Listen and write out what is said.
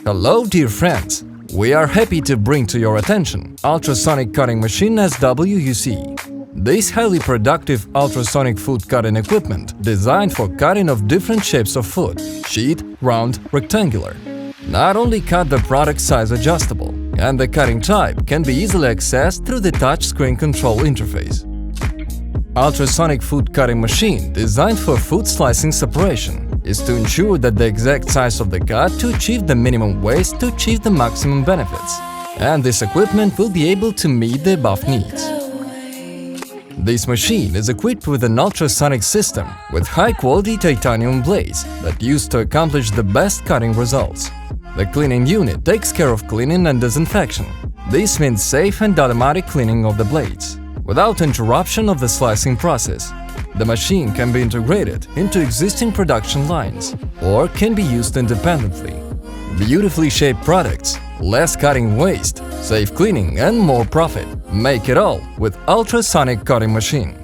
Hello dear friends! We are happy to bring to your attention Ultrasonic cutting machine SWUC. This highly productive ultrasonic food cutting equipment designed for cutting of different shapes of food – sheet, round, rectangular. Not only cut the product size adjustable, and the cutting type can be easily accessed through the touchscreen control interface. Ultrasonic food cutting machine designed for food slicing separation is to ensure that the exact size of the cut to achieve the minimum waste to achieve the maximum benefits, and this equipment will be able to meet the above needs. This machine is equipped with an ultrasonic system with high-quality titanium blades that used to accomplish the best cutting results. The cleaning unit takes care of cleaning and disinfection. This means safe and automatic cleaning of the blades, without interruption of the slicing process. The machine can be integrated into existing production lines or can be used independently. Beautifully shaped products, less cutting waste, safe cleaning and more profit. Make it all with Ultrasonic cutting machine.